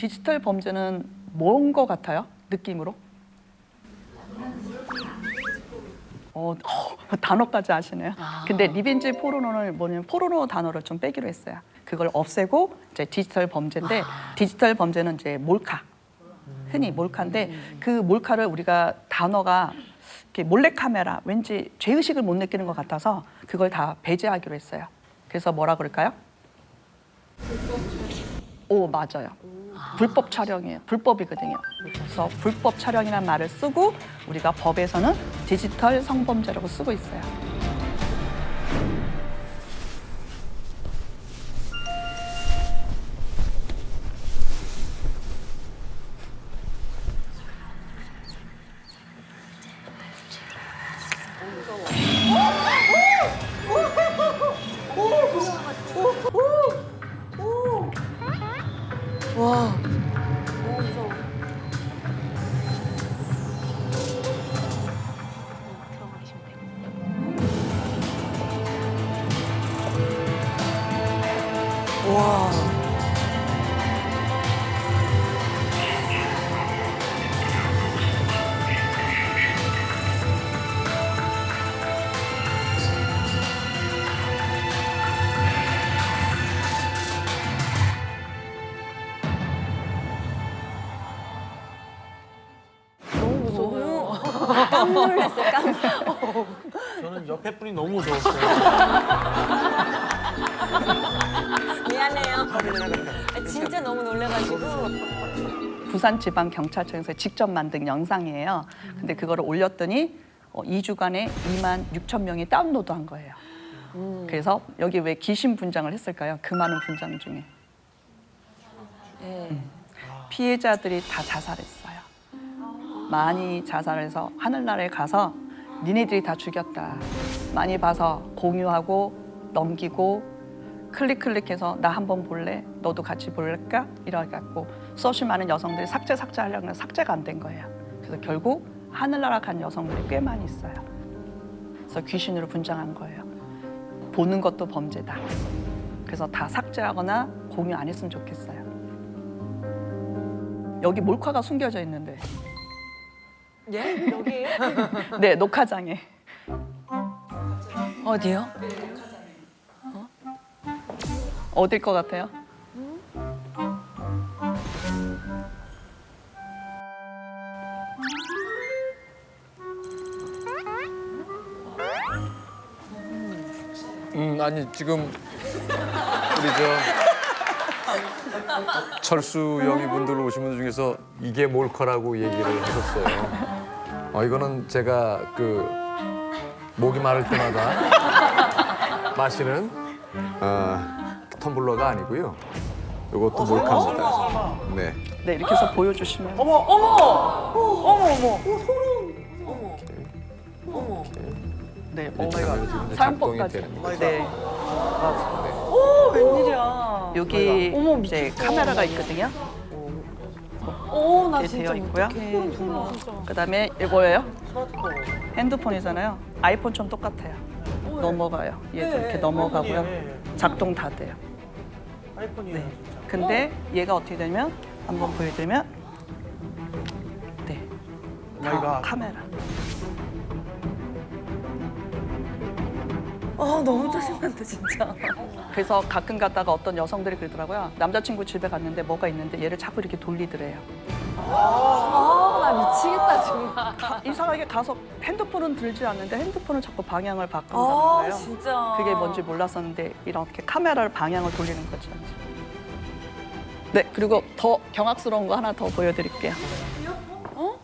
디지털 범죄는 뭔 거 같아요? 느낌으로? 단어까지 아시네요. 근데 리벤지 포르노는 뭐냐면 포르노 단어를 좀 빼기로 했어요. 그걸 없애고 이제 디지털 범죄인데 디지털 범죄는 이제 몰카. 흔히 몰카인데 그 몰카를 우리가 단어가 이렇게 몰래카메라 왠지 죄의식을 못 느끼는 것 같아서 그걸 다 배제하기로 했어요. 그래서 뭐라 그럴까요? 오, 맞아요. 불법 촬영이에요. 불법이거든요. 그래서 불법 촬영이라는 말을 쓰고 우리가 법에서는 디지털 성범죄라고 쓰고 있어요. 와. 와. 너무 무서워요. 깜 놀랐어요. 저는 옆에 분이 너무 무서웠어요. 미안해요. 진짜 너무 놀래가지고. 부산지방경찰청에서 직접 만든 영상이에요. 근데 그거를 올렸더니 2주간에 2만 6천 명이 다운로드한 거예요. 그래서 여기 왜 귀신 분장을 했을까요? 그 많은 분장 중에. 피해자들이 다 자살했어요. 많이 자살해서 하늘나라에 가서 니네들이 다 죽였다. 많이 봐서 공유하고 넘기고 클릭해서 나 한번 볼래? 너도 같이 볼까? 이래갖고 수없이 많은 여성들이 삭제하려고 했는데 삭제가 안 된 거예요. 그래서 결국 하늘나라 간 여성들이 꽤 많이 있어요. 그래서 귀신으로 분장한 거예요. 보는 것도 범죄다. 그래서 다 삭제하거나 공유 안 했으면 좋겠어요. 여기 몰카가 숨겨져 있는데. 예? 여기에요? 네, 녹화장에. 어디요? 어딜 것 같아요? 아니 지금 우리 철수 영희 분들 오신 분들 중에서 이게 몰카라고 얘기를 하셨어요. 이거는 제가 그 목이 마를 때마다 마시는 텀블러가 아니고요. 이것도 몰카입니다. 네. 네, 이렇게 해서 보여주시면. 네, 카메라 지금 이제 작동이 사용법까지. 되는 거죠. 네, 웬일이야. 여기 어머, 이제 미쳤어. 카메라가 있거든요. 나 이렇게 진짜 되어 있고요. 어떡해. 그다음에 이거예요. 핸드폰이잖아요. 아이폰처럼 똑같아요. 넘어가요. 얘도 이렇게 넘어가고요. 작동 다 돼요. 아이폰이에요, 네. 진짜. 근데 얘가 어떻게 되면 한번 보여드리면 네, 다 마이갓. 카메라. 너무 짜증난다 진짜. 그래서 가끔 가다가 어떤 여성들이 그러더라고요. 남자친구 집에 갔는데 뭐가 있는데 얘를 자꾸 이렇게 돌리더래요. 나 미치겠다 정말. 이상하게 가서 핸드폰은 들지 않는데 핸드폰을 자꾸 방향을 바꾼다는 거예요. 진짜. 그게 뭔지 몰랐었는데 이렇게 카메라를 방향을 돌리는 거죠. 네, 그리고 더 경악스러운 거 하나 더 보여드릴게요.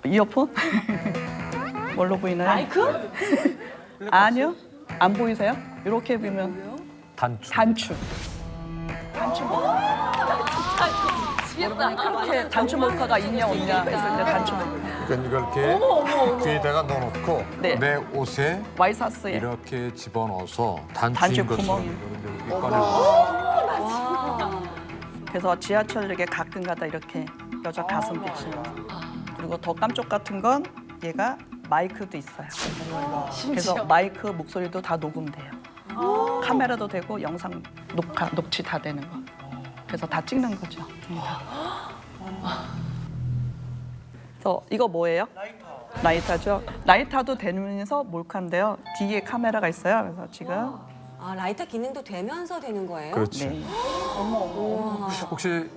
이어폰? 뭘로 보이나요? 마이크? 아니요. 안 보이세요? 이렇게 보면 단추. 단추. 미치겠다. 이렇게 단추 몰카가 있냐 없냐 했을 때 단추 몰카. 그러니까 이렇게 귀에다가 넣어놓고 네. 내 옷에 와이사스에 이렇게 집어넣어서 단추 단추인 것처럼 구멍이. 이렇게 꺼내고 그래서 지하철역에 가끔 가다 이렇게 여자 가슴 비치면서. 그리고 더 깜짝 같은 건 얘가 마이크도 있어요. 그래서 마이크 목소리도 다 녹음돼요. 카메라도 되고 영상 녹취 다 되는 거. 그래서 다 찍는 거죠. 저 이거 뭐예요? 라이터죠. 라이터도 되면서 몰카인데요. 뒤에 카메라가 있어요. 그래서 지금 아, 라이터 기능도 되면서 되는 거예요? 그렇지. 네. 우와. 혹시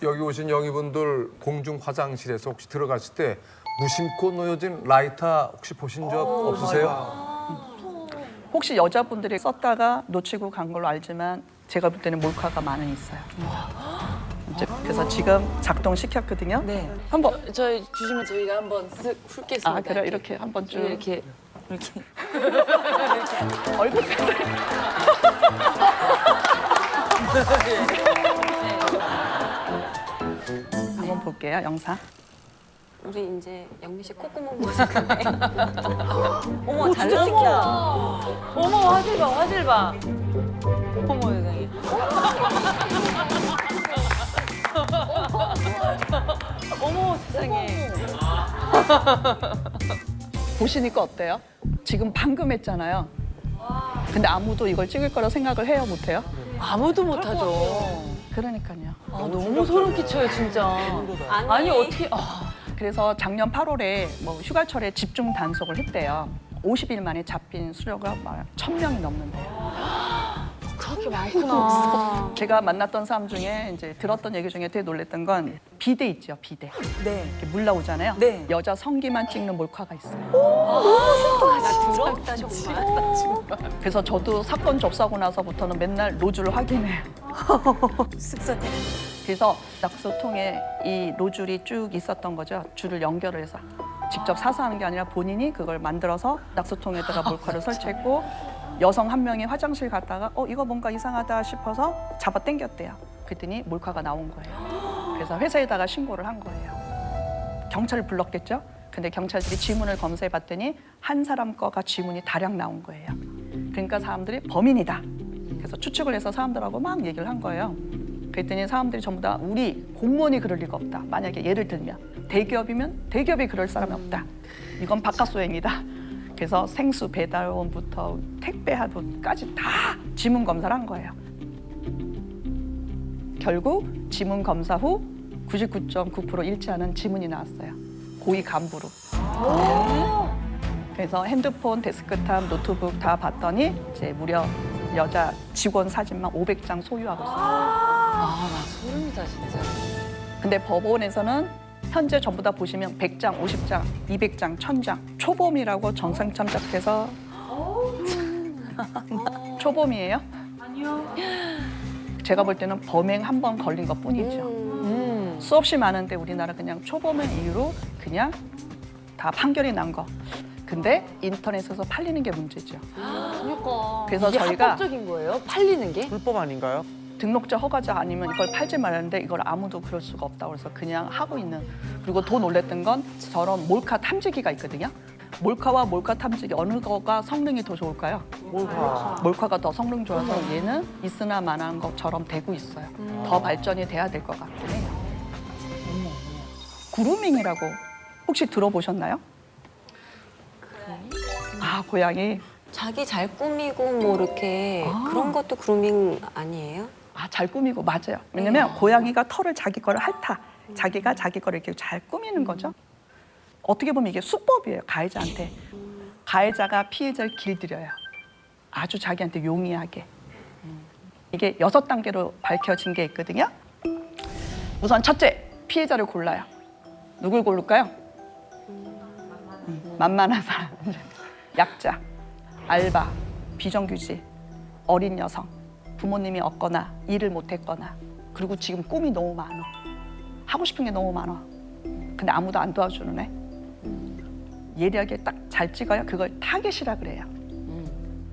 여기 오신 영희분들 공중 화장실에서 혹시 들어갔을 때 무심코 놓여진 라이터 혹시 보신 적 없으세요? 혹시 여자분들이 썼다가 놓치고 간 걸로 알지만 제가 볼 때는 몰카가 많이 있어요. 이제 그래서 지금 작동시켰거든요. 네. 한번 저희 주시면 저희가 한번 쓱 훑겠습니다. 아 그래 이렇게 한번 쭉 이렇게 얼굴까지 한번 볼게요 영상. 우리 이제 영미 씨 콧구멍 보실 거예요. 어머, 잘 찍혀. 어머 화질 봐 화질 봐. 어머 세상에. 어머 세상에. 보시니까 어때요? 지금 방금 했잖아요. 근데 아무도 이걸 찍을 거라 생각을 해요 못해요? 아무도 못하죠. 그러니까요. 아, 너무 소름 끼쳐요 진짜. 아니 어떻게 그래서 작년 8월에 뭐 휴가철에 집중 단속을 했대요. 50일 만에 잡힌 수료가 1,000명이 넘는데요. 그렇게 많구나. 제가 만났던 사람 중에 이제 들었던 얘기 중에 되게 놀랬던 건 비데 있죠, 비데. 네. 이렇게 물 나오잖아요. 네. 여자 성기만 찍는 몰카가 있어요. 나 두렵다, 정말. 그래서 저도 사건 접수하고 나서부터는 맨날 노즐을 확인해요. 쓱싹. 그래서 낙서통에 이 노즐이 쭉 있었던 거죠. 줄을 연결을 해서 직접 사서 하는 게 아니라 본인이 그걸 만들어서 낙서통에다가 몰카를 설치했고 여성 한 명이 화장실 갔다가 이거 뭔가 이상하다 싶어서 잡아 당겼대요. 그랬더니 몰카가 나온 거예요. 그래서 회사에다가 신고를 한 거예요. 경찰을 불렀겠죠. 근데 경찰들이 지문을 검사해 봤더니 한 사람 거가 지문이 다량 나온 거예요. 그러니까 사람들이 범인이다. 그래서 추측을 해서 사람들하고 막 얘기를 한 거예요. 그랬더니 사람들이 전부 다 우리 공무원이 그럴 리가 없다. 만약에 예를 들면 대기업이면 대기업이 그럴 사람이 없다. 이건 바깥 소행이다. 그래서 생수 배달원부터 택배하도까지 다 지문 검사를 한 거예요. 결국 지문 검사 후 99.9% 일치하는 지문이 나왔어요. 고위 간부로. 그래서 핸드폰, 데스크탑, 노트북 다 봤더니 이제 무려 여자 직원 사진만 500장 소유하고 있어요. 아나 소름이다 진짜. 근데 법원에서는 현재 전부 다 보시면 100장, 50장, 200장, 1000장 초범이라고 정상 참작해서 초범이에요? 아니요. 제가 볼 때는 범행 한 번 걸린 것 뿐이죠. 수없이 많은데 우리나라 그냥 초범의 이유로 그냥 다 판결이 난 거. 근데 인터넷에서 팔리는 게 문제죠. 그러니까. 그래서 이게 저희가 합법적인 거예요? 팔리는 게? 불법 아닌가요? 등록자 허가자 아니면 이걸 팔지 말았는데 이걸 아무도 그럴 수가 없다고 그래서 그냥 하고 있는. 그리고 더 놀랬던 건 저런 몰카 탐지기가 있거든요. 몰카와 몰카 탐지기 어느 거가 성능이 더 좋을까요? 몰카. 몰카가 더 성능 좋아서 얘는 있으나 마나한 것처럼 되고 있어요. 더 발전이 돼야 될 것 같긴 해요. 그루밍이라고 혹시 들어보셨나요? 아, 고양이. 자기 잘 꾸미고 뭐 이렇게 그런 것도 그루밍 아니에요? 아, 잘 꾸미고 맞아요. 왜냐면 고양이가 털을 자기 거를 핥아. 자기가 자기 거를 이렇게 잘 꾸미는 거죠. 어떻게 보면 이게 수법이에요, 가해자한테. 가해자가 피해자를 길들여요. 아주 자기한테 용이하게. 이게 6단계로 밝혀진 게 있거든요. 우선 첫째, 피해자를 골라요. 누굴 고를까요? 만만한 사람. 약자, 알바, 비정규직, 어린 여성, 부모님이 없거나 일을 못했거나 그리고 지금 꿈이 너무 많아. 하고 싶은 게 너무 많아. 근데 아무도 안 도와주는 애. 예리하게 딱 잘 찍어요. 그걸 타겟이라 그래요.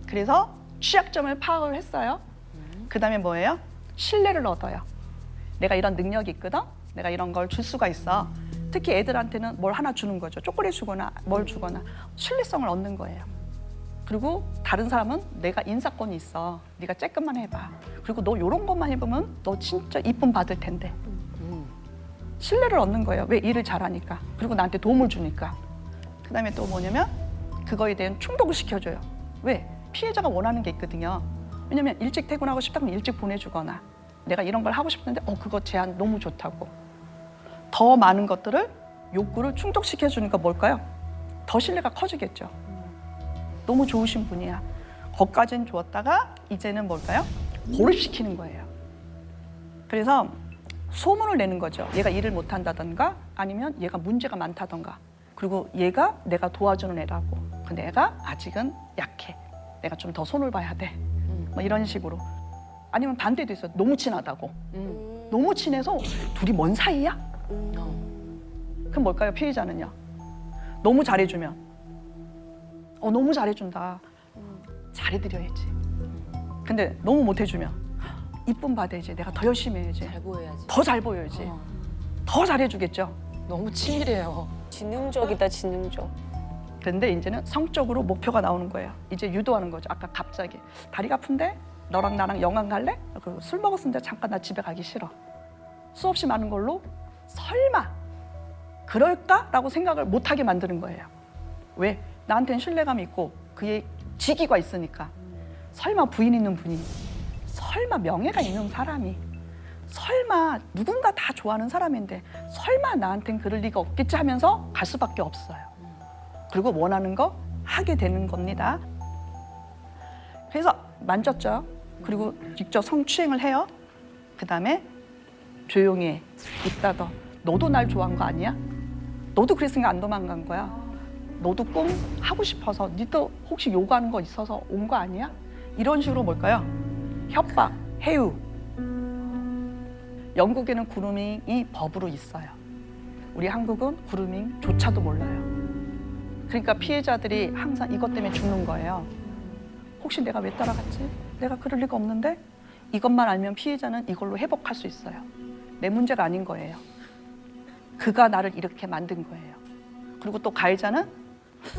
그래서 취약점을 파악을 했어요. 그다음에 뭐예요? 신뢰를 얻어요. 내가 이런 능력이 있거든. 내가 이런 걸 줄 수가 있어. 특히 애들한테는 뭘 하나 주는 거죠. 초콜릿 주거나 뭘 주거나 신뢰성을 얻는 거예요. 그리고 다른 사람은 내가 인사권이 있어. 네가 쬐끔만 해봐. 그리고 너 이런 것만 해보면 너 진짜 이쁨 받을 텐데. 신뢰를 얻는 거예요. 왜? 일을 잘하니까. 그리고 나한테 도움을 주니까. 그다음에 또 뭐냐면 그거에 대한 충족을 시켜줘요. 왜? 피해자가 원하는 게 있거든요. 왜냐면 일찍 퇴근하고 싶다면 일찍 보내주거나 내가 이런 걸 하고 싶은데 그거 제안 너무 좋다고. 더 많은 것들을 욕구를 충족시켜 주니까 뭘까요? 더 신뢰가 커지겠죠. 너무 좋으신 분이야. 거기까지는 좋았다가 이제는 뭘까요? 고립시키는 거예요. 그래서 소문을 내는 거죠. 얘가 일을 못한다던가 아니면 얘가 문제가 많다던가 그리고 얘가 내가 도와주는 애라고. 근데 애가 아직은 약해. 내가 좀 더 손을 봐야 돼. 뭐 이런 식으로. 아니면 반대도 있어요. 너무 친하다고. 너무 친해서 둘이 먼 사이야? 그럼 뭘까요? 피해자는요. 너무 잘해주면 너무 잘해준다. 잘해드려야지. 근데 너무 못해주면 이쁨 받아야지. 내가 더 열심히 해야지. 잘 보여야지. 더 잘 보여야지. 더 잘해주겠죠. 너무 치밀해요. 지능적이다, 지능적. 그런데 이제는 성적으로 목표가 나오는 거예요. 이제 유도하는 거죠. 아까 갑자기 다리가 아픈데 너랑 나랑 영화 갈래? 술 먹었는데 잠깐 나 집에 가기 싫어. 수없이 많은 걸로 설마 그럴까라고 생각을 못하게 만드는 거예요. 왜? 나한테는 신뢰감이 있고 그의 직위가 있으니까. 설마 부인 있는 분이, 설마 명예가 있는 사람이, 설마 누군가 다 좋아하는 사람인데 설마 나한텐 그럴 리가 없겠지 하면서 갈 수밖에 없어요. 그리고 원하는 거 하게 되는 겁니다. 그래서 만졌죠. 그리고 직접 성추행을 해요. 그 다음에 조용히 해. 입 닫아. 너도 날 좋아한 거 아니야? 너도 그랬으니까 안 도망간 거야. 너도 꿈 하고 싶어서 니도 혹시 요구하는 거 있어서 온 거 아니야? 이런 식으로 뭘까요? 협박, 해유. 영국에는 그루밍이 법으로 있어요. 우리 한국은 그루밍조차도 몰라요. 그러니까 피해자들이 항상 이것 때문에 죽는 거예요. 혹시 내가 왜 따라갔지? 내가 그럴 리가 없는데? 이것만 알면 피해자는 이걸로 회복할 수 있어요. 내 문제가 아닌 거예요. 그가 나를 이렇게 만든 거예요. 그리고 또 가해자는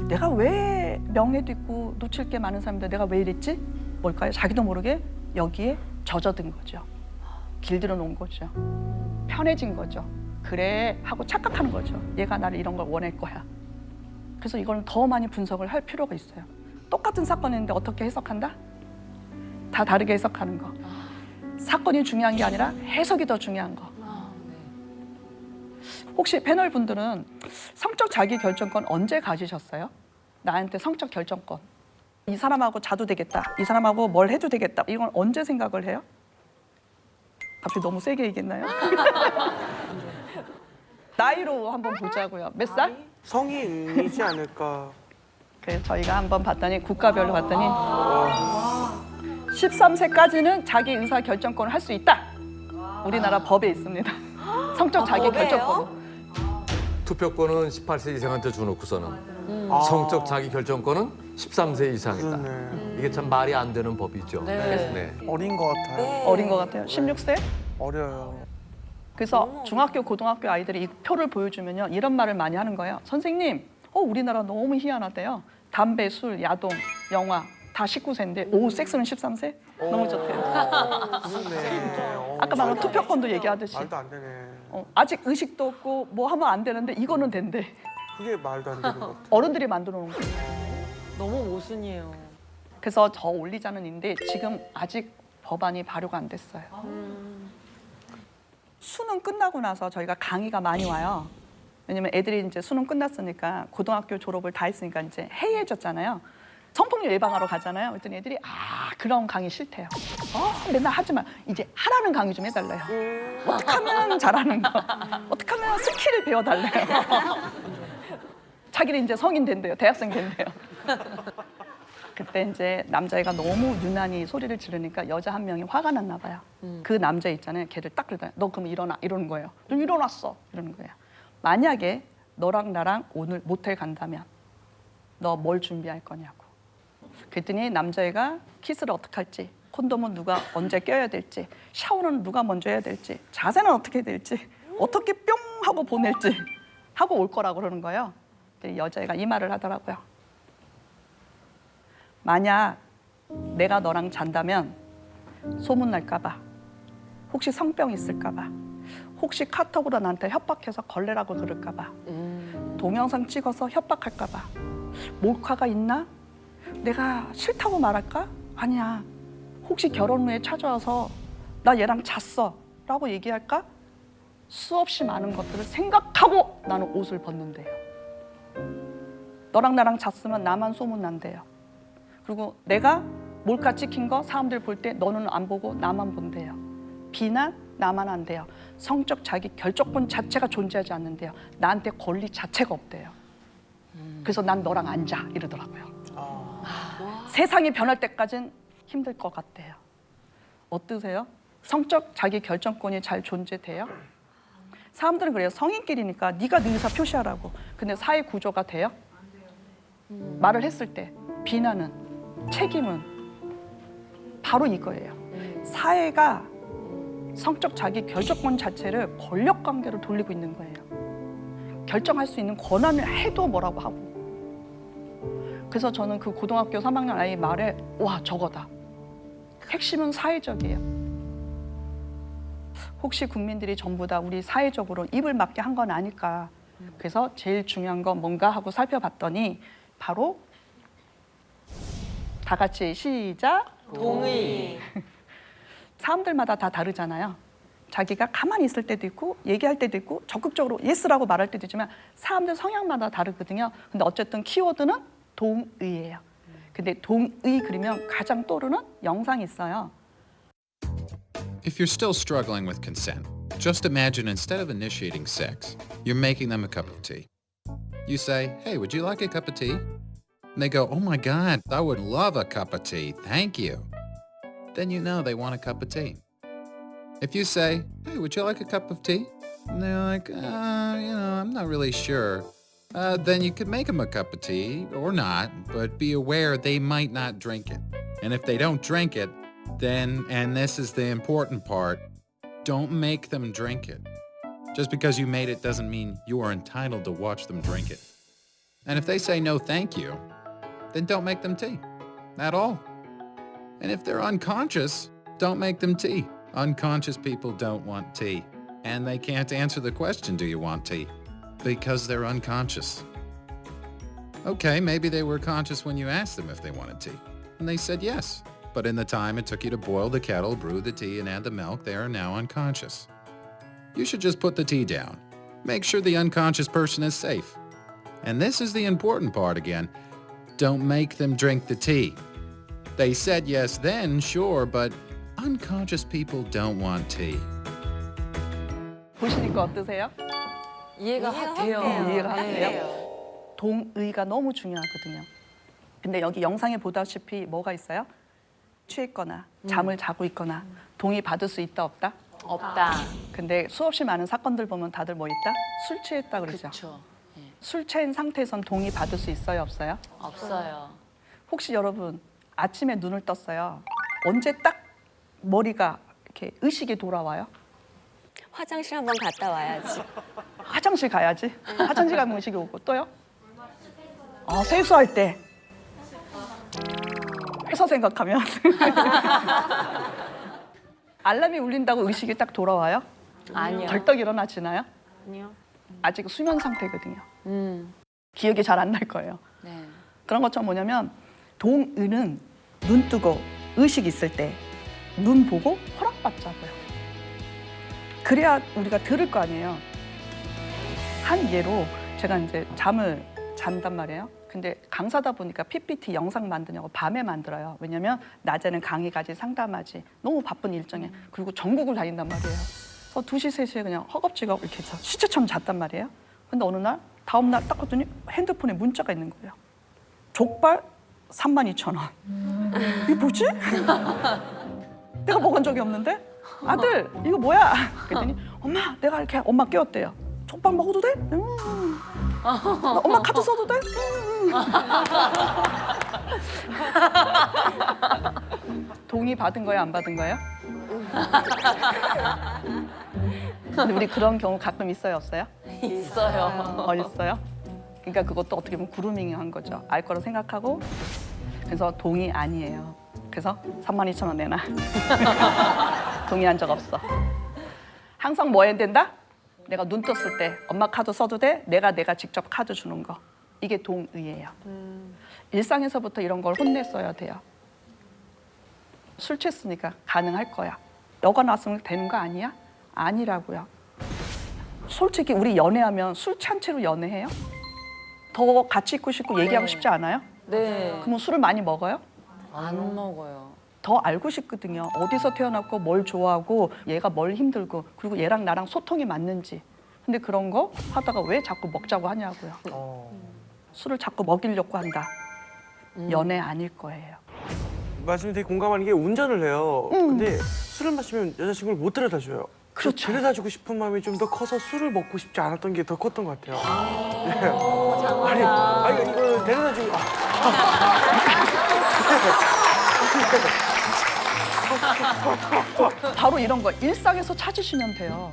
내가 왜 명예도 있고 놓칠 게 많은 사람인데 내가 왜 이랬지? 뭘까요? 자기도 모르게 여기에 젖어든 거죠. 길들여 놓은 거죠. 편해진 거죠. 그래 하고 착각하는 거죠. 얘가 나를 이런 걸 원할 거야. 그래서 이걸 더 많이 분석을 할 필요가 있어요. 똑같은 사건인데 어떻게 해석한다? 다 다르게 해석하는 거. 사건이 중요한 게 아니라 해석이 더 중요한 거. 혹시 패널 분들은 성적 자기 결정권 언제 가지셨어요? 나한테 성적 결정권. 이 사람하고 자도 되겠다. 이 사람하고 뭘 해도 되겠다. 이건 언제 생각을 해요? 갑자기 너무 세게 얘기했나요? 나이로 한번 보자고요. 몇 살? 성인이지 않을까. 그래서 저희가 한번 봤더니 국가별로 봤더니 13세까지는 자기 의사 결정권을 할 수 있다. 우리나라 법에 있습니다. 성적 자기 법에요? 결정권. 투표권은 18세 이상한테 주놓고서는 성적 자기 결정권은 13세 이상이다. 그러네. 이게 참 말이 안 되는 법이죠. 네. 어린 것 같아요. 네. 어린 것 같아요. 16세? 어려요. 그래서 중학교, 고등학교 아이들이 이 표를 보여주면요 이런 말을 많이 하는 거예요. 선생님, 우리나라 너무 희한하대요. 담배, 술, 야동, 영화 다 19세인데 섹스는 13세? 너무 좋대요. 그러네. 아까 방금 투표권도 얘기하듯이 말도 안 되네. 아직 의식도 없고 뭐 하면 안 되는데 이거는 된대. 그게 말도 안 되는 것 같아. 어른들이 만들어 놓은 거예요. 너무 모순이에요. 그래서 더 올리자는 인데 지금 아직 법안이 발효가 안 됐어요. 수능 끝나고 나서 저희가 강의가 많이 와요. 왜냐면 애들이 이제 수능 끝났으니까 고등학교 졸업을 다 했으니까 이제 해이해졌잖아요. 성폭력 예방하러 가잖아요. 그랬더니 애들이 그런 강의 싫대요. 맨날 하지만 이제 하라는 강의 좀 해달래요. 어떻게 하면 잘하는 거, 어떻게 하면 스킬을 배워달래요. 자기는 이제 성인 된대요. 대학생 된대요. 그때 이제 남자애가 너무 유난히 소리를 지르니까 여자 한 명이 화가 났나 봐요. 그 남자 있잖아요. 걔를 딱 그러더니 너 그럼 일어나 이러는 거예요. 너 일어났어 이러는 거예요. 만약에 너랑 나랑 오늘 모텔 간다면 너 뭘 준비할 거냐고. 그랬더니 남자애가 키스를 어떻게 할지, 콘돔은 누가 언제 껴야 될지, 샤워는 누가 먼저 해야 될지, 자세는 어떻게 해야 될지, 어떻게 뿅 하고 보낼지 하고 올 거라고 그러는 거예요. 근데 여자애가 이 말을 하더라고요. 만약 내가 너랑 잔다면 소문 날까 봐, 혹시 성병 있을까 봐, 혹시 카톡으로 나한테 협박해서 걸레라고 그럴까 봐, 동영상 찍어서 협박할까 봐, 몰카가 있나? 내가 싫다고 말할까? 아니야. 혹시 결혼 후에 찾아와서 나 얘랑 잤어 라고 얘기할까? 수없이 많은 것들을 생각하고 나는 옷을 벗는대요. 너랑 나랑 잤으면 나만 소문난대요. 그리고 내가 몰카 찍힌 거 사람들 볼 때 너는 안 보고 나만 본대요. 비난 나만 한대요. 성적 자기 결정권 자체가 존재하지 않는데요. 나한테 권리 자체가 없대요. 그래서 난 너랑 안 자 이러더라고요. 세상이 변할 때까진 힘들 것 같대요. 어떠세요? 성적 자기 결정권이 잘 존재돼요? 사람들은 그래요. 성인끼리니까 네가 네 의사 표시하라고. 근데 사회 구조가 돼요? 말을 했을 때 비난은, 책임은 바로 이거예요. 사회가 성적 자기 결정권 자체를 권력 관계로 돌리고 있는 거예요. 결정할 수 있는 권한을 해도 뭐라고 하고. 그래서 저는 그 고등학교 3학년 아이 말에 와, 저거다. 핵심은 사회적이에요. 혹시 국민들이 전부 다 우리 사회적으로 입을 막게 한 건 아닐까. 그래서 제일 중요한 건 뭔가 하고 살펴봤더니 바로 다 같이 시작. 동의. 사람들마다 다 다르잖아요. 자기가 가만히 있을 때도 있고 얘기할 때도 있고 적극적으로 예스라고 말할 때도 있지만 사람들 성향마다 다르거든요. 근데 어쨌든 키워드는 동의예요. 근데 동의 그리면 가장 떠오르는 영상이 있어요. If you're still struggling with consent, just imagine instead of initiating sex, you're making them a cup of tea. You say, "Hey, would you like a cup of tea?" And they go, "Oh my God, I would love a cup of tea. Thank you." Then you know they want a cup of tea. If you say, "Hey, would you like a cup of tea?" And they're like, I'm not really sure. Then you could make them a cup of tea or not, but be aware they might not drink it. And if they don't drink it, then, and this is the important part, don't make them drink it. Just because you made it doesn't mean you are entitled to watch them drink it. And if they say no thank you, then don't make them tea at all. And if they're unconscious, don't make them tea. Unconscious people don't want tea. And they can't answer the question, do you want tea? Because they're unconscious. Okay, maybe they were conscious when you asked them if they wanted tea. And they said yes. But in the time it took you to boil the kettle, brew the tea, and add the milk, they are now unconscious. You should just put the tea down. Make sure the unconscious person is safe. And this is the important part again. Don't make them drink the tea. They said yes then, sure, but unconscious people don't want tea. 보시니까 어떠세요? 이해가 돼요. 이해가 네. 돼요. 동의가 너무 중요하거든요. 근데 여기 영상에 보다시피 뭐가 있어요? 취했거나 잠을 자고 있거나 동의 받을 수 있다 없다? 없다. 근데 수없이 많은 사건들 보면 다들 뭐 있다? 술 취했다 그러죠. 그렇죠. 술 취한 상태에선 동의 받을 수 있어요 없어요? 없어요. 혹시 여러분 아침에 눈을 떴어요. 언제 딱 머리가 이렇게 의식이 돌아와요? 화장실 한번 갔다 와야지. 화장실 가야지. 화장실 가면 의식이 오고 또요? 세수할 때. 회사 생각하면. 알람이 울린다고 의식이 딱 돌아와요? 아니요. 벌떡 일어나지나요? 아니요. 아직 수면 상태거든요. 기억이 잘 안 날 거예요. 네. 그런 것처럼 뭐냐면 동의는 눈 뜨고 의식 있을 때 눈 보고 허락받자고요. 그래야 우리가 들을 거 아니에요. 한 예로 제가 이제 잠을 잔단 말이에요. 근데 강사다 보니까 PPT 영상 만드냐고 밤에 만들어요. 왜냐면 낮에는 강의 가지 상담하지 너무 바쁜 일정에 그리고 전국을 다닌단 말이에요. 그래서 2시, 3시에 그냥 허겁지겁 이렇게 시체처럼 잤단 말이에요. 근데 어느 날 다음 날 딱 봤더니 핸드폰에 문자가 있는 거예요. 족발 32,000원. 이게 뭐지? 내가 먹은 적이 없는데? 아들 이거 뭐야? 그랬더니 엄마 내가 이렇게 엄마 깨웠대요. 족발 먹어도 돼? 나 엄마 카드 써도 돼? 동의 받은 거예요? 안 받은 거예요? 근데 우리 그런 경우 가끔 있어요? 없어요? 있어요. 있어요? 그러니까 그것도 어떻게 보면 그루밍한 거죠. 알 거라 생각하고 그래서 동의 아니에요. 그래서 32,000원 내놔. 동의한 적 없어. 항상 뭐 해야 된다? 내가 눈 떴을 때 엄마 카드 써도 돼? 내가 직접 카드 주는 거. 이게 동의예요. 일상에서부터 이런 걸 혼냈어야 돼요. 술 취했으니까 가능할 거야. 너가 나왔으면 되는 거 아니야? 아니라고요. 솔직히 우리 연애하면 술 찬 채로 연애해요? 더 같이 있고 싶고 얘기하고 싶지 않아요? 네. 그러면 술을 많이 먹어요? 안 먹어요. 더 알고 싶거든요. 어디서 태어났고 뭘 좋아하고 얘가 뭘 힘들고 그리고 얘랑 나랑 소통이 맞는지. 근데 그런 거 하다가 왜 자꾸 먹자고 하냐고요. 술을 자꾸 먹이려고 한다. 연애 아닐 거예요. 말씀이 되게 공감하는 게 운전을 해요. 근데 술을 마시면 여자친구를 못 데려다 줘요. 그렇죠. 데려다 주고 싶은 마음이 좀 더 커서 술을 먹고 싶지 않았던 게 더 컸던 것 같아요. 아니 이거 데려다 주고 바로 이런 거 일상에서 찾으시면 돼요.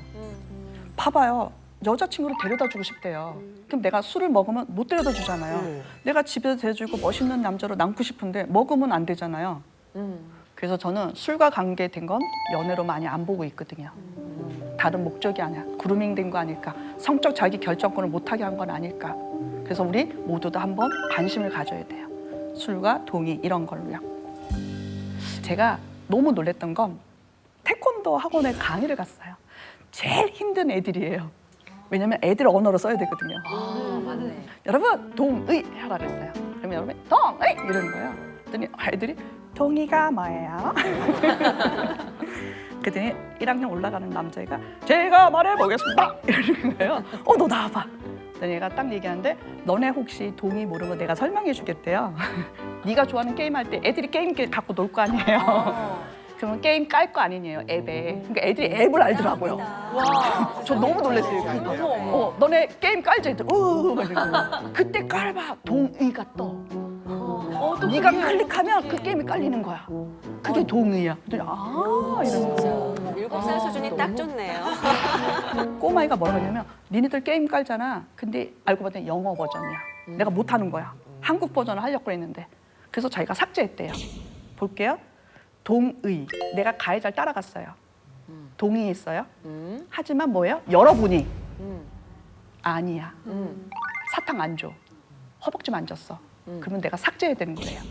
봐봐요. 여자친구를 데려다 주고 싶대요. 그럼 내가 술을 먹으면 못 데려다 주잖아요. 네. 내가 집에서 데려주고 멋있는 남자로 남고 싶은데 먹으면 안 되잖아요. 그래서 저는 술과 관계된 건 연애로 많이 안 보고 있거든요. 다른 목적이 아니야. 그루밍 된 거 아닐까. 성적 자기 결정권을 못하게 한 건 아닐까. 그래서 우리 모두 다 한번 관심을 가져야 돼요. 술과 동의 이런 걸로요. 제가 너무 놀랬던 건 태권도 학원에 강의를 갔어요. 제일 힘든 애들이에요. 왜냐면 애들 언어로 써야 되거든요. 맞네. 여러분 동의 하라 그랬어요. 그러면 여러분이 동의 이러는 거예요. 그랬더니 애들이 동의가 뭐예요? 그랬더니 1학년 올라가는 남자애가 제가 말해보겠습니다 이러는 거예요. 너 나와봐. 그랬더니 얘가 딱 얘기하는데 너네 혹시 동의 모르면 내가 설명해 주겠대요. 네가 좋아하는 게임 할 때 애들이 게임 갖고 놀 거 아니에요. 그러면 게임 깔 거 아니에요, 앱에. 그러니까 애들이 앱을 알더라고요. 와. 저 너무 놀랐어요. 그거. 너네 게임 깔자 했더니 막 이러고. 그때 깔봐. 동의가 떠. 네가 클릭하면 그 게임이 깔리는 거야. 그게 동의야. 그랬더니 이러는 거야. 7살 수준이 딱 좋네요. 꼬마이가 뭐라고 했냐면 니네들 게임 깔잖아. 근데 알고 봤더니 영어 버전이야. 내가 못하는 거야. 한국 버전을 하려고 했는데. 그래서 자기가 삭제했대요. 볼게요. 동의. 내가 가해자를 따라갔어요. 동의했어요. 하지만 뭐예요? 여러분이 아니야. 사탕 안 줘. 허벅지 만졌어. 그러면 내가 삭제해야 되는 거예요.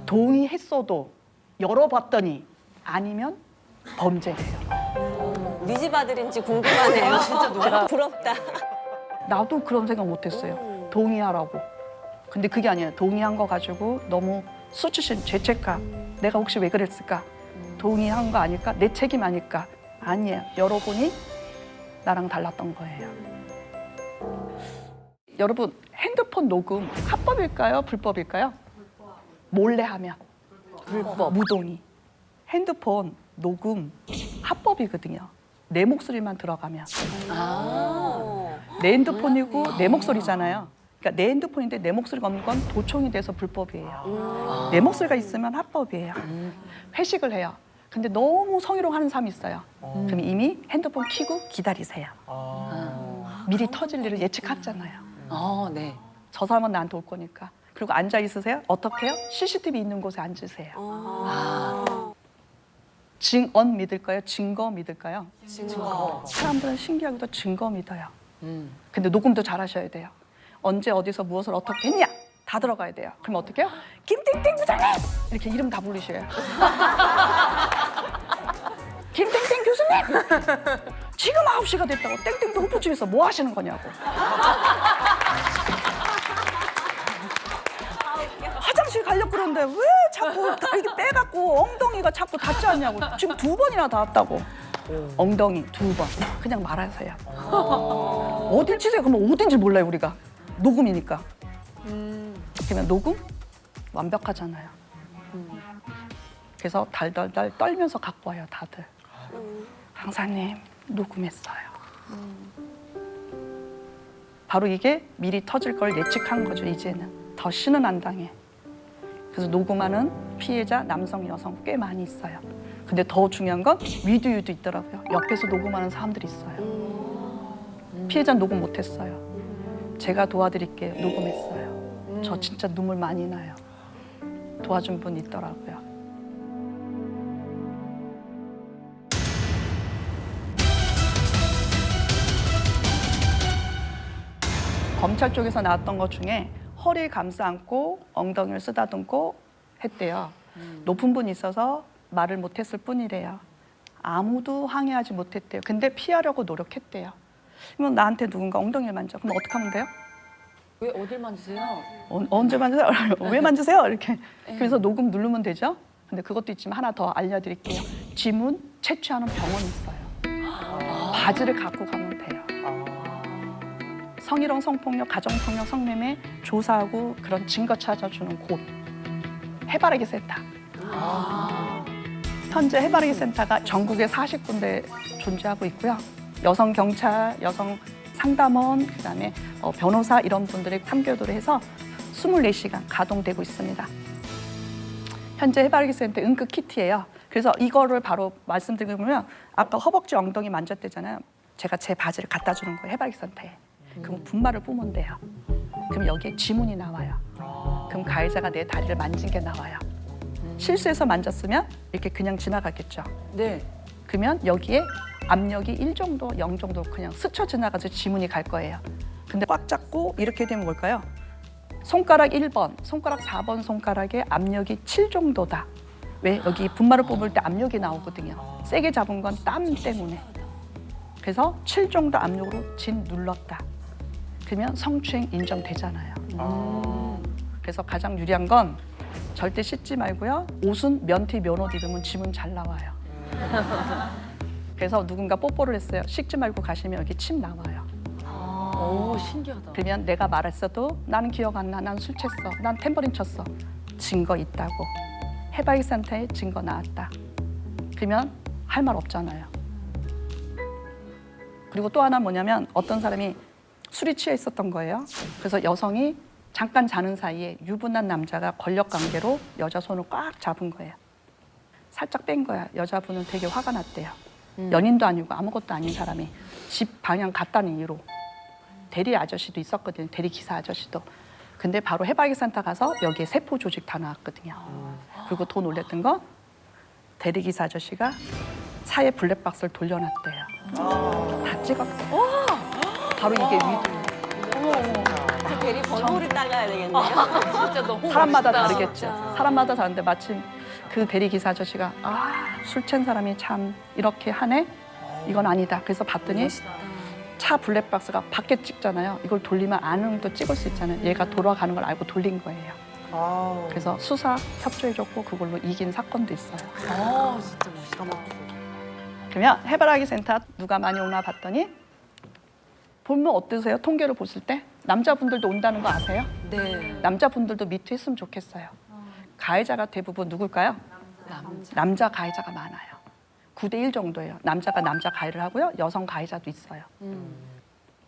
동의했어도 열어봤더니 아니면 범죄예요. 네 집 아들인지 궁금하네요. 진짜 부럽다. 나도 그런 생각 못했어요. 동의하라고. 근데 그게 아니에요. 동의한 거 가지고 너무 수치심, 죄책감. 내가 혹시 왜 그랬을까? 동의한 거 아닐까? 내 책임 아닐까? 아니에요. 여러분이 나랑 달랐던 거예요. 여러분, 핸드폰 녹음 합법일까요? 불법일까요? 몰래 하면. 불법. 무동의. 핸드폰 녹음 합법이거든요. 내 목소리만 들어가면. 내 핸드폰이고 내 목소리잖아요. 그러니까 내 핸드폰인데 내 목소리가 없는 건 도청이 돼서 불법이에요. 내 목소리가 있으면 합법이에요. 회식을 해요. 근데 너무 성희롱하는 사람이 있어요. 그럼 이미 핸드폰 켜고 기다리세요. 미리 터질 일을 예측했잖아요. 네. 저 사람은 나한테 올 거니까. 그리고 앉아 있으세요. 어떻게 해요? CCTV 있는 곳에 앉으세요. 증언 믿을까요? 증거 믿을까요? 증거. 사람들은 신기하게도 증거 믿어요. 근데 녹음도 잘 하셔야 돼요. 언제 어디서 무엇을 어떻게 했냐 다 들어가야 돼요. 그럼 어떻게 해요? 김땡땡 부장님 이렇게 이름 다 부르셔요. 김땡땡 교수님 지금 9시가 됐다고 땡땡도 호프집에서 뭐 하시는 거냐고. 화장실 가려고 그러는데 왜 자꾸 다 이렇게 빼갖고 엉덩이가 자꾸 닿지 않냐고. 지금 2번이나 닿았다고. 엉덩이 2번. 그냥 말하세요. 어딜 치세요? 그러면 어딘지 몰라요 우리가. 녹음이니까. 그러면 녹음 완벽하잖아요. 그래서 달달달 떨면서 갖고 와요 다들. 강사님 녹음했어요. 바로 이게 미리 터질 걸 예측한 거죠. 이제는 더 신은 안 당해. 그래서 녹음하는 피해자 남성 여성 꽤 많이 있어요. 근데 더 중요한 건 위두유도 있더라고요. 옆에서 녹음하는 사람들이 있어요. 피해자는 녹음 못했어요. 제가 도와드릴게요. 녹음했어요. 저 진짜 눈물 많이 나요. 도와준 분 있더라고요. 검찰 쪽에서 나왔던 것 중에 허리 감싸 안고 엉덩이를 쓰다듬고 했대요. 높은 분이 있어서 말을 못했을 뿐이래요. 아무도 항의하지 못했대요. 근데 피하려고 노력했대요. 그러면 나한테 누군가 엉덩이를 만져. 그럼 어떻게 하면 돼요? 왜 어딜 만지세요? 언제 만지세요? 왜 만지세요? 이렇게. 그래서 녹음 누르면 되죠. 근데 그것도 있지만 하나 더 알려드릴게요. 지문 채취하는 병원이 있어요. 바지를 갖고 가면 돼요. 성희롱, 성폭력, 가정폭력, 성매매 조사하고 그런 증거 찾아주는 곳. 해바라기 센터. 현재 해바라기 센터가 전국에 40군데 존재하고 있고요. 여성 경찰, 여성 상담원, 그다음에 변호사 이런 분들이 참교도를 해서 24시간 가동되고 있습니다. 현재 해바라기 센터 응급 키트예요. 그래서 이거를 바로 말씀드리면 아까 허벅지 엉덩이 만졌대잖아요. 제가 제 바지를 갖다 주는 거예요. 해바라기 센터에. 그럼 분말을 뿜으면 돼요. 그럼 여기에 지문이 나와요. 그럼 가해자가 내 다리를 만진 게 나와요. 실수해서 만졌으면 이렇게 그냥 지나갔겠죠. 네. 그러면 여기에 압력이 1 정도, 0 정도 그냥 스쳐 지나가서 지문이 갈 거예요. 근데 꽉 잡고 이렇게 되면 뭘까요? 손가락 1번, 손가락 4번 손가락에 압력이 7 정도다. 왜? 여기 분말을 뽑을 때 압력이 나오거든요. 세게 잡은 건 땀 때문에. 그래서 7 정도 압력으로 진 눌렀다. 그러면 성추행 인정되잖아요. 그래서 가장 유리한 건 절대 씻지 말고요. 옷은 면티, 면옷 입으면 지문 잘 나와요. 그래서 누군가 뽀뽀를 했어요. 씻지 말고 가시면 여기 침 나와요. 오, 신기하다. 그러면 내가 말했어도 나는 기억 안 나. 난 술 쳤어. 난 탬버린 쳤어. 증거 있다고. 해바라기 센터에 증거 나왔다. 그러면 할 말 없잖아요. 그리고 또 하나 뭐냐면 어떤 사람이 술이 취해 있었던 거예요. 그래서 여성이 잠깐 자는 사이에 유부남 남자가 권력관계로 여자 손을 꽉 잡은 거예요. 살짝 뺀 거야. 여자분은 되게 화가 났대요. 연인도 아니고 아무것도 아닌 사람이 집 방향 갔다는 이유로. 대리 아저씨도 있었거든요. 대리 기사 아저씨도. 근데 바로 해바라기 센터 가서 여기에 세포 조직 다 나왔거든요. 그리고 더 놀랬던 거 대리 기사 아저씨가 차에 블랙박스를 돌려놨대요. 다 찍었대요. 바로 이게 위도. 그 대리 번호를 따가야 되겠네요. 진짜 너무 사람마다 멋있다. 다르겠죠. 사람마다 다른데 마침 그 대리 기사 아저씨가 술 취한 사람이 참 이렇게 하네? 이건 아니다. 그래서 봤더니 차 블랙박스가 밖에 찍잖아요. 이걸 돌리면 안으로도 찍을 수 있잖아요. 얘가 돌아가는 걸 알고 돌린 거예요. 그래서 수사 협조해줬고 그걸로 이긴 사건도 있어요. 진짜 멋있다. 그러면 해바라기 센터 누가 많이 오나 봤더니 보면 어떠세요? 통계를 보실 때 남자분들도 온다는 거 아세요? 네. 남자분들도 미투 했으면 좋겠어요. 가해자가 대부분 누굴까요? 남자 가해자가 많아요. 9대1 정도예요. 남자가 남자 가해를 하고요. 여성 가해자도 있어요.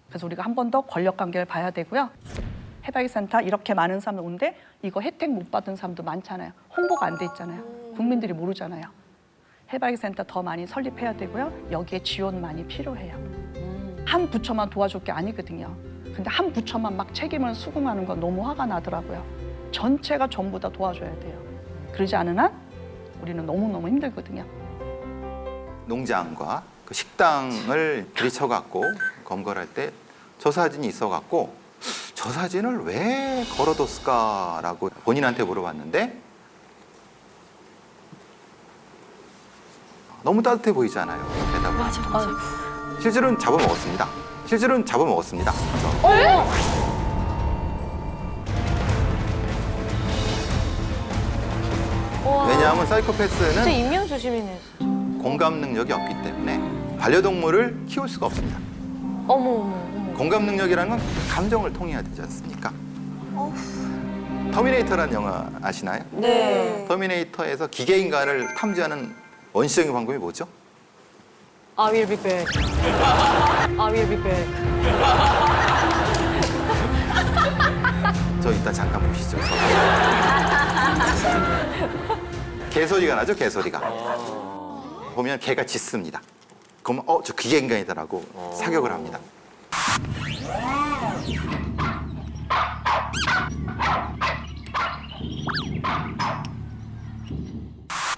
그래서 우리가 한 번 더 권력 관계를 봐야 되고요. 해바라기 센터 이렇게 많은 사람이 오는데 이거 혜택 못 받은 사람도 많잖아요. 홍보가 안 돼 있잖아요. 국민들이 모르잖아요. 해바라기 센터 더 많이 설립해야 되고요. 여기에 지원 많이 필요해요. 한 부처만 도와줄 게 아니거든요. 근데 한 부처만 막 책임을 수긍하는 건 너무 화가 나더라고요. 전체가 전부 다 도와줘야 돼요. 그러지 않은 한 우리는 너무너무 힘들거든요. 농장과 그 식당을 들이쳐갖고 검거할 때 저 사진이 있어갖고 저 사진을 왜 걸어뒀을까라고 본인한테 물어봤는데 너무 따뜻해 보이잖아요. 대답은. 실제로는 잡아먹었습니다. 실제로는 잡아먹었습니다. 그래서 왜냐하면 사이코패스는 진짜 인명조심이네. 공감 능력이 없기 때문에 반려동물을 키울 수가 없습니다. 어머. 공감 능력이라는 건 감정을 통해야 되지 않습니까? 터미네이터라는 영화 아시나요? 네. 터미네이터에서 기계 인간을 탐지하는 원시적인 방법이 뭐죠? I will be back. I will be back. 저 이따 잠깐 보시죠. 개소리가 나죠, 개소리가. 보면 개가 짖습니다. 그러면 저 기계 인간이다라고 사격을 합니다.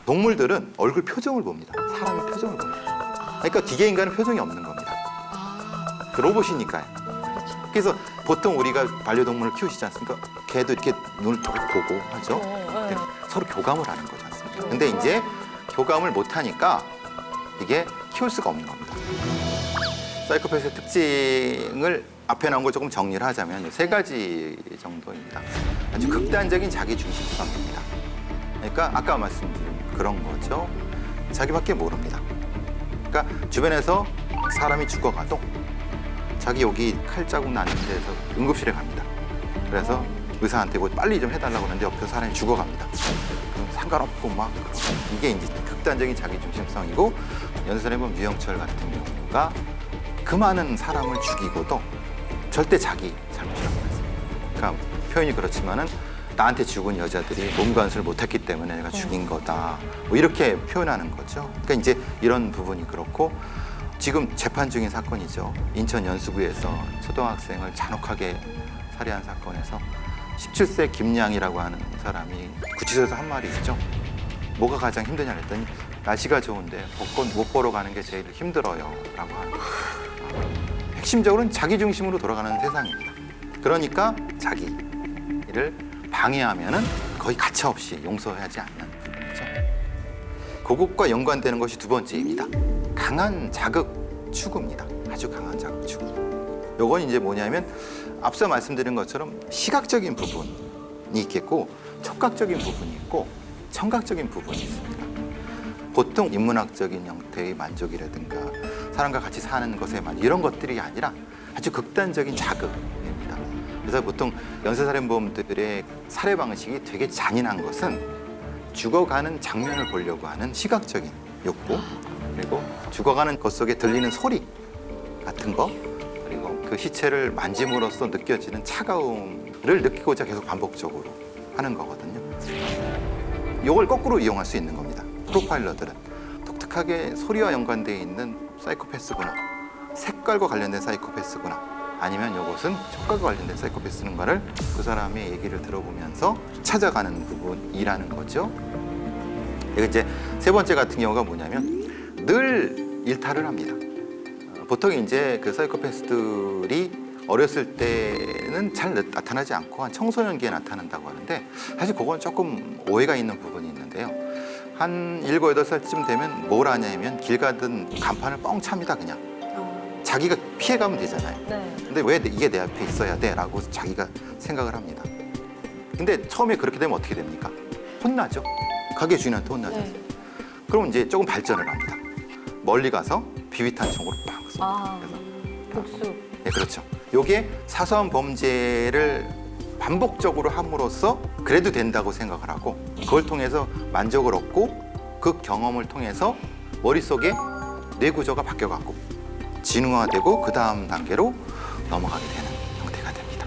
동물들은 얼굴 표정을 봅니다. 사람의 표정을 봅니다. 그러니까 기계 인간은 표정이 없는 겁니다. 그 로봇이니까요. 그래서 보통 우리가 반려동물을 키우시지 않습니까? 개도 이렇게 눈을 쭉 보고 하죠. 근데 서로 교감을 하는 거지 않습니까? 근데 이제 교감을 못 하니까 이게 키울 수가 없는 겁니다. 사이코패스의 특징을 앞에 나온 걸 조금 정리를 하자면 세 가지 정도입니다. 아주 극단적인 자기 중심성입니다. 그러니까 아까 말씀드린 그런 거죠. 자기밖에 모릅니다. 그러니까 주변에서 사람이 죽어가도 자기 여기 칼 자국 나는 데서 응급실에 갑니다. 그래서 의사한테 뭐 빨리 좀 해달라고 하는데 옆에서 사람이 죽어갑니다. 그럼 상관없고 막 이게 이제 극단적인 자기 중심성이고 연쇄살인범 유영철 같은 경우가 그 많은 사람을 죽이고도 절대 자기 잘못이라고 했습니다. 그러니까 표현이 그렇지만은 나한테 죽은 여자들이 몸관수를 못했기 때문에 내가 죽인 거다. 뭐 이렇게 표현하는 거죠. 그러니까 이제 이런 부분이 그렇고 지금 재판 중인 사건이죠. 인천 연수구에서 초등학생을 잔혹하게 살해한 사건에서 17세 김양이라고 하는 사람이 구치소에서 한 말이 있죠. 뭐가 가장 힘드냐 했더니 날씨가 좋은데 벚꽃 못 보러 가는 게 제일 힘들어요 라고 하는 거예요. 핵심적으로는 자기 중심으로 돌아가는 세상입니다. 그러니까 자기를 방해하면은 거의 가차없이 용서하지 않는 부분이죠. 그것과 연관되는 것이 두 번째입니다. 강한 자극 추구입니다. 아주 강한 자극 추구. 요건 이제 뭐냐면 앞서 말씀드린 것처럼 시각적인 부분이 있겠고 촉각적인 부분이 있고 청각적인 부분이 있습니다. 보통 인문학적인 형태의 만족이라든가 사람과 같이 사는 것의 만족 이런 것들이 아니라 아주 극단적인 자극입니다. 그래서 보통 연쇄살인범들의 살해 방식이 되게 잔인한 것은 죽어가는 장면을 보려고 하는 시각적인 욕구 그리고 죽어가는 것 속에 들리는 소리 같은 거 그리고 그 시체를 만짐으로써 느껴지는 차가움을 느끼고자 계속 반복적으로 하는 거거든요. 이걸 거꾸로 이용할 수 있는 겁니다. 프로파일러들은 독특하게 소리와 연관되어 있는 사이코패스구나, 색깔과 관련된 사이코패스구나, 아니면 이것은 촉각과 관련된 사이코패스인가를 그 사람의 얘기를 들어보면서 찾아가는 부분이라는 거죠. 그리고 이제 세 번째 같은 경우가 뭐냐면 늘 일탈을 합니다. 보통 이제 그 사이코패스들이 어렸을 때는 잘 나타나지 않고 한 청소년기에 나타난다고 하는데 사실 그건 조금 오해가 있는 부분이 있는데요. 한 7, 8살쯤 되면 뭘 하냐면 길 가든 간판을 뻥 찹니다 그냥. 자기가 피해가면 되잖아요. 네. 근데 왜 이게 내 앞에 있어야 돼? 라고 자기가 생각을 합니다. 근데 처음에 그렇게 되면 어떻게 됩니까? 혼나죠. 가게 주인한테 혼나죠. 네. 그럼 이제 조금 발전을 합니다. 멀리 가서 비비탄총으로 팍 쏩니다. 아, 그래서 복수. 네, 그렇죠. 요게 사소한 범죄를 반복적으로 함으로써 그래도 된다고 생각을 하고 그걸 통해서 만족을 얻고 그 경험을 통해서 머릿속에 뇌구조가 바뀌어가고 진화되고 그 다음 단계로 넘어가게 되는 형태가 됩니다.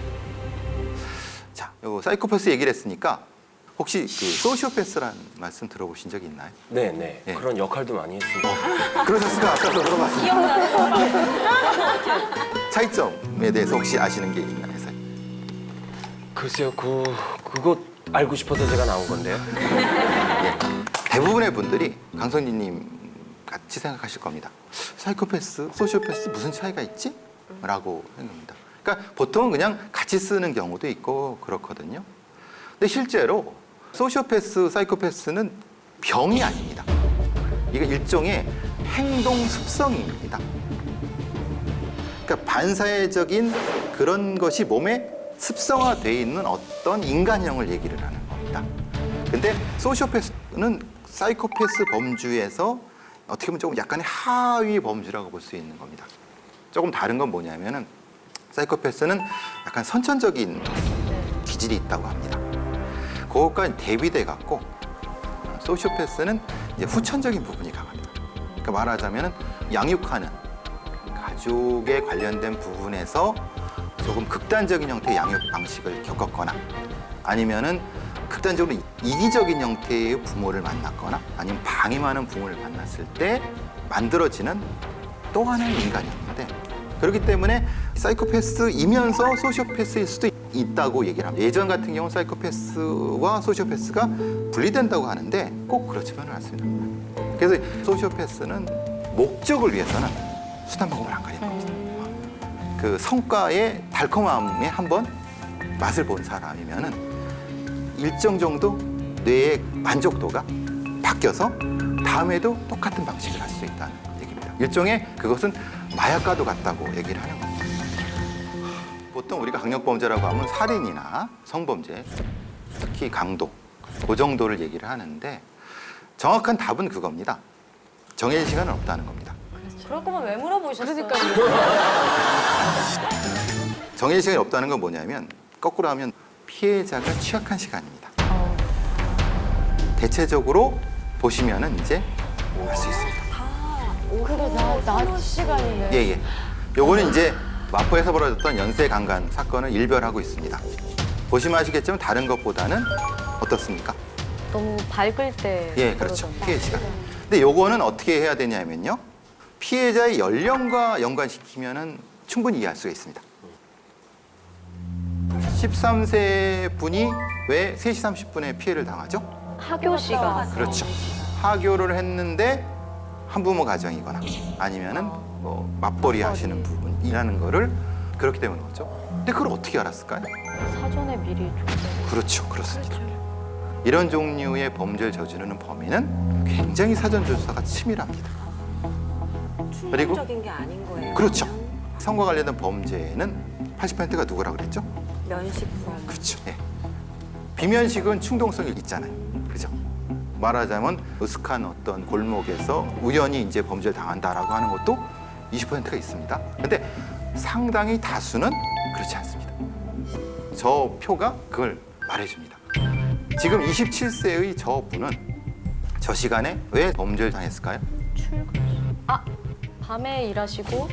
자, 요 사이코패스 얘기를 했으니까 혹시 그 소시오패스라는 말씀 들어보신 적이 있나요? 네, 네. 네. 그런 역할도 많이 했습니다. 그러셨으면 아까도 물어봤습니다. 차이점에 대해서 혹시 아시는 게 있나 해서요. 글쎄요, 그거 알고 싶어서 제가 나온 건데요. 예, 대부분의 분들이 강선희님 같이 생각하실 겁니다. 사이코패스, 소시오패스 무슨 차이가 있지? 라고 생각합니다. 그러니까 보통은 그냥 같이 쓰는 경우도 있고 그렇거든요. 근데 실제로 소시오패스, 사이코패스는 병이 아닙니다. 이게 일종의 행동 습성입니다. 그러니까 반사회적인 그런 것이 몸에 습성화되어 있는 어떤 인간형을 얘기를 하는 겁니다. 근데 소시오패스는 사이코패스 범주에서 어떻게 보면 조금 약간의 하위 범주라고 볼 수 있는 겁니다. 조금 다른 건 뭐냐면은 사이코패스는 약간 선천적인 기질이 있다고 합니다. 그것과 대비돼 갖고 소시오패스는 이제 후천적인 부분이 강합니다. 그러니까 말하자면은 양육하는 가족에 관련된 부분에서 조금 극단적인 형태의 양육 방식을 겪었거나 아니면은 극단적으로 이기적인 형태의 부모를 만났거나 아니면 방임하는 부모를 만났을 때 만들어지는 또 하나의 인간이었는데 그렇기 때문에 사이코패스이면서 소시오패스일 수도 있다고 얘기를 합니다. 예전 같은 경우는 사이코패스와 소시오패스가 분리된다고 하는데 꼭 그렇지만은 않습니다. 그래서 소시오패스는 목적을 위해서는 수단 방법을 안 가리는 겁니다. 그 성과의 달콤함에 한번 맛을 본 사람이면은 일정 정도 뇌의 만족도가 바뀌어서 다음에도 똑같은 방식을 할 수 있다는 얘기입니다. 일종의 그것은 마약과도 같다고 얘기를 하는 겁니다. 보통 우리가 강력범죄라고 하면 살인이나 성범죄, 특히 강도, 그 정도를 얘기를 하는데 정확한 답은 그겁니다. 정해진 시간은 없다는 겁니다. 그럴 거면 왜 물어보셨어요? 정해진 시간이 없다는 건 뭐냐면 거꾸로 하면 피해자가 취약한 시간입니다. 대체적으로 보시면은 이제 알 수 있습니다. 그거 낮 시간이네. 예. 요거는 이제 마포에서 벌어졌던 연쇄 강간 사건을 일별하고 있습니다. 보시면 아시겠지만 다른 것보다는 어떻습니까? 너무 밝을 때. 예, 그렇죠. 피해 시간. 근데 요거는 어떻게 해야 되냐면요. 피해자의 연령과 연관시키면은 충분히 이해할 수가 있습니다. 13세 분이 왜 3시 30분에 피해를 당하죠? 학교 시간. 그렇죠. 하교를 했는데 한부모 가정이거나 아니면은 뭐 맞벌이 하시는 부분이라는 거를 그렇기 때문에 그렇죠. 근데 그걸 어떻게 알았을까요? 사전에 미리 조사. 그렇죠. 그렇습니다. 이런 종류의 범죄를 저지르는 범인은 굉장히 사전 조사가 치밀합니다. 그리고 충동적인 게 아닌 거예요. 그렇죠. 성과 관련된 범죄에는 80%가 누구라 그랬죠? 면식범. 그렇죠. 예. 비면식은 충동성이 있잖아요. 그죠? 말하자면 으슥한 어떤 골목에서 우연히 이제 범죄를 당한다라고 하는 것도 20%가 있습니다. 근데 상당히 다수는 그렇지 않습니다. 저 표가 그걸 말해줍니다. 지금 27세의 저 분은 저 시간에 왜 범죄를 당했을까요? 밤에 일하시고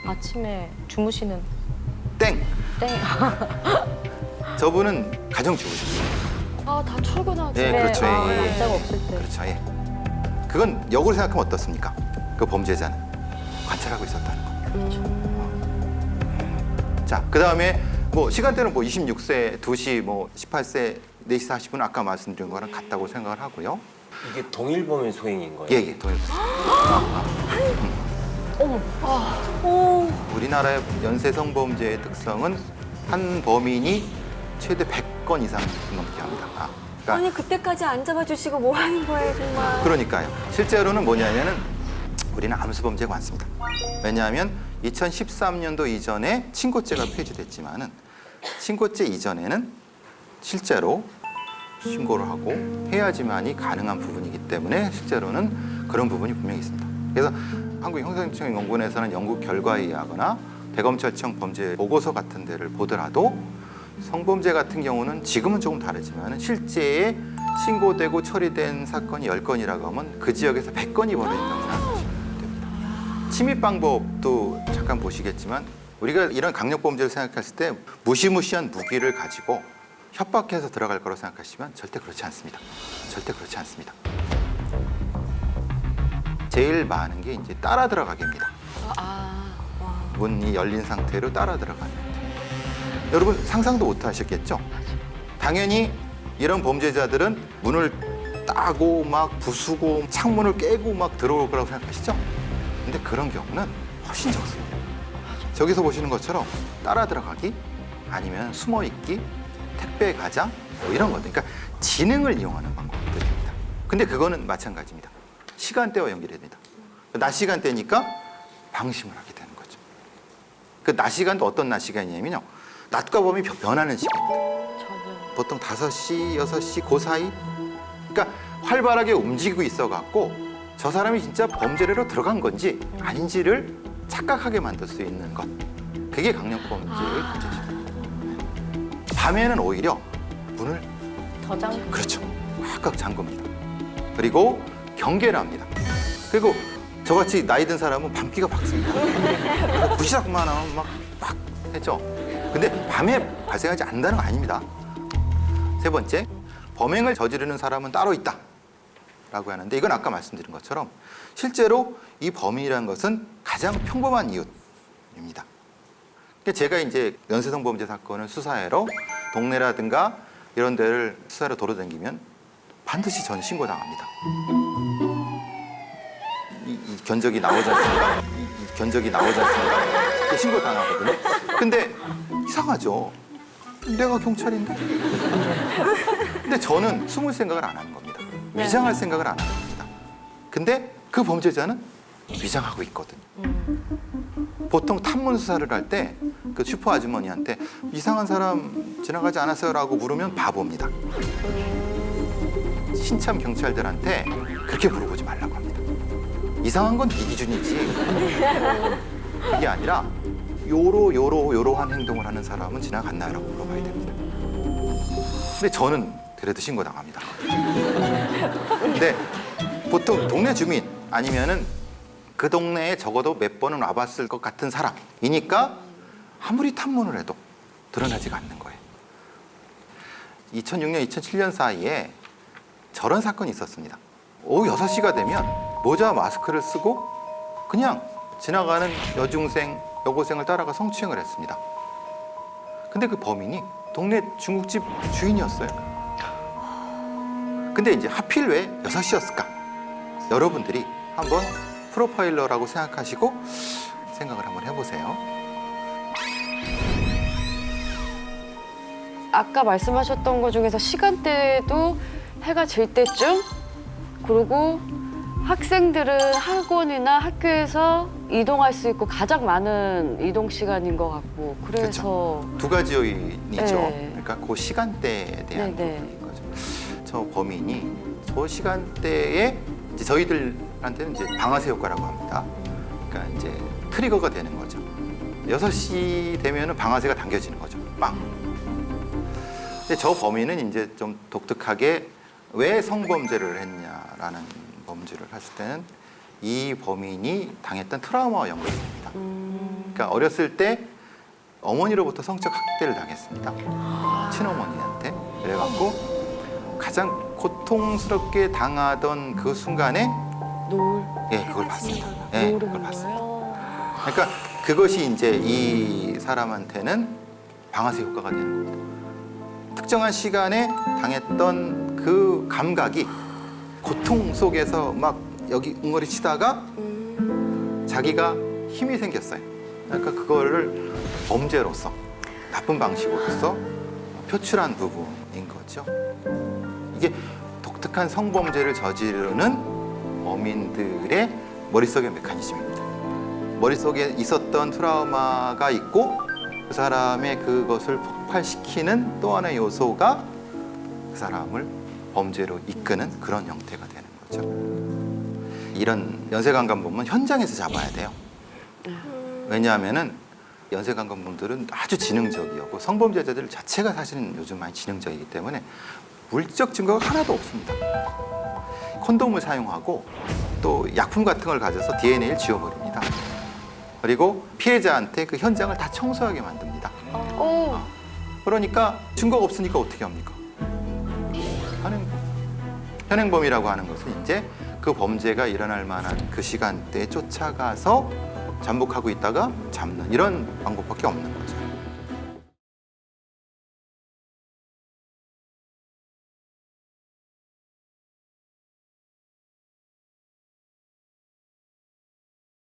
아침에 주무시는 땡! 땡. 저분은 가정주부셨어요. 다 출근하고. 네, 그렇죠. 예. 남자가 없을 때. 그렇죠. 예. 그건 역으로 생각하면 어떻습니까? 그 범죄자는 관찰하고 있었다는 거. 자, 그 다음에 뭐 시간대는 뭐 26세, 2시, 뭐 18세, 4시 40분 아까 말씀드린 거랑 같다고 생각을 하고요. 이게 동일범의 소행인 거예요? 예, 동일. 우리나라의 연쇄 성범죄의 특성은 한 범인이 최대 100건 이상 넘게 합니다. 그러니까 아니 그때까지 안 잡아주시고 뭐 하는 거예요 정말. 그러니까요. 실제로는 뭐냐면은 우리는 암수범죄가 많습니다. 왜냐하면 2013년도 이전에 친고죄가 폐지됐지만은 친고죄 이전에는 실제로 신고를 하고 해야지만이 가능한 부분이기 때문에 실제로는 그런 부분이 분명히 있습니다. 그래서 한국형사행정연구원에서는 연구 결과에 의하거나 대검찰청 범죄 보고서 같은 데를 보더라도 성범죄 같은 경우는 지금은 조금 다르지만 실제에 신고되고 처리된 사건이 10건이라고 하면 그 지역에서 100건이 벌어진다고 생각하시면 됩니다. 침입 방법도 잠깐 보시겠지만 우리가 이런 강력범죄를 생각했을 때 무시무시한 무기를 가지고 협박해서 들어갈 거라고 생각하시면 절대 그렇지 않습니다. 절대 그렇지 않습니다. 제일 많은 게 이제 따라 들어가기입니다. 문이 열린 상태로 따라 들어가는. 여러분 상상도 못 하셨겠죠? 당연히 이런 범죄자들은 문을 따고 막 부수고 창문을 깨고 막 들어올 거라고 생각하시죠? 근데 그런 경우는 훨씬 적습니다. 저기서 보시는 것처럼 따라 들어가기 아니면 숨어 있기, 택배 가장 뭐 이런 것들. 그러니까 지능을 이용하는 방법들입니다. 근데 그거는 마찬가지입니다. 시간대와 연결해야 됩니다. 낮 시간대니까 방심을 하게 되는 거죠. 그 낮 시간도 어떤 낮 시간이냐면요. 낮과 밤이 변하는 시간입니다. 보통 5시, 6시 그 사이. 그러니까 활발하게 움직이고 있어갖고 저 사람이 진짜 범죄로 들어간 건지 아닌지를 착각하게 만들 수 있는 것. 그게 강력범죄의 문제죠. 밤에는 오히려 문을 더 잠. 그렇죠. 꽉꽉 잠굽니다. 그리고 경계를 합니다. 그리고 저같이 나이 든 사람은 밤기가 박습니다. 부시락만 하면 막 했죠. 근데 밤에 발생하지 않는다는 거 아닙니다. 세 번째, 범행을 저지르는 사람은 따로 있다 라고 하는데 이건 아까 말씀드린 것처럼 실제로 이 범인이라는 것은 가장 평범한 이웃입니다. 그러니까 제가 이제 연쇄성범죄 사건을 수사하러 동네라든가 이런 데를 수사하러 돌아다니면 반드시 저는 신고당합니다. 이 견적이 나오지 않습니까? 이 견적이 나오지 않습니까? 신고당하거든요. 근데 이상하죠. 내가 경찰인데? 근데 저는 숨을 생각을 안 하는 겁니다. 위장할 생각을 안 하는 겁니다. 근데 그 범죄자는 위장하고 있거든요. 보통 탐문 수사를 할 때 그 슈퍼 아주머니한테 이상한 사람 지나가지 않았어요라고 물으면 바보입니다. 신참 경찰들한테 그렇게 물어보지 말라고 합니다. 이상한 건 네 기준이지. 그게 아니라 요러한 행동을 하는 사람은 지나갔나요라고 물어봐야 됩니다. 근데 저는 데려다 신고당합니다. 근데 보통 동네 주민 아니면은 그 동네에 적어도 몇 번은 와봤을 것 같은 사람이니까 아무리 탐문을 해도 드러나지가 않는 거예요. 2006년, 2007년 사이에 저런 사건이 있었습니다. 오후 6시가 되면 모자와 마스크를 쓰고 그냥 지나가는 여중생, 여고생을 따라가 성추행을 했습니다. 근데 그 범인이 동네 중국집 주인이었어요. 근데 이제 하필 왜 6시였을까? 여러분들이 한번 프로파일러라고 생각하시고 생각을 한번 해보세요. 아까 말씀하셨던 것 중에서 시간대도 해가 질 때쯤, 그리고 학생들은 학원이나 학교에서 이동할 수 있고 가장 많은 이동 시간인 것 같고, 그래서 두 가지 요인이죠. 네. 그러니까 그 시간대에 대한 네, 네. 부분인 거죠. 저 범인이 저 시간대에 이제 저희들한테는 이제 방아쇠 효과라고 합니다. 그러니까 이제 트리거가 되는 거죠. 6시 되면은 방아쇠가 당겨지는 거죠. 빵. 근데 저 범인은 이제 좀 독특하게 왜 성범죄를 했냐라는 범죄를 했을 때는 이 범인이 당했던 트라우마와 연관이 됩니다. 그러니까 어렸을 때 어머니로부터 성적 학대를 당했습니다. 친어머니한테. 그래갖고 가장 고통스럽게 당하던 그 순간에 노을. 예, 그걸 봤습니다. 예, 그걸 봤습니다. 그러니까 그것이 이제 이 사람한테는 방아쇠 효과가 되는 겁니다. 특정한 시간에 당했던 그 감각이 고통 속에서 막 여기 웅얼이 치다가 자기가 힘이 생겼어요. 그러니까 그거를 범죄로서 나쁜 방식으로서 표출한 부분인 거죠. 이게 독특한 성범죄를 저지르는 범인들의 머릿속의 메커니즘입니다. 머릿속에 있었던 트라우마가 있고 그 사람의 그것을 폭발시키는 또 하나의 요소가 그 사람을 범죄로 이끄는 그런 형태가 되는 거죠. 이런 연쇄강간범은 현장에서 잡아야 돼요. 왜냐하면은 연쇄강간범들은 아주 지능적이고 성범죄자들 자체가 사실은 요즘 많이 지능적이기 때문에 물적 증거가 하나도 없습니다. 콘돔을 사용하고 또 약품 같은 걸 가져서 DNA를 지워버립니다. 그리고 피해자한테 그 현장을 다 청소하게 만듭니다. 그러니까 증거가 없으니까 어떻게 합니까? 현행범이라고 하는 것은 이제 그 범죄가 일어날 만한 그 시간대에 쫓아가서 잠복하고 있다가 잡는 이런 방법밖에 없는 거죠.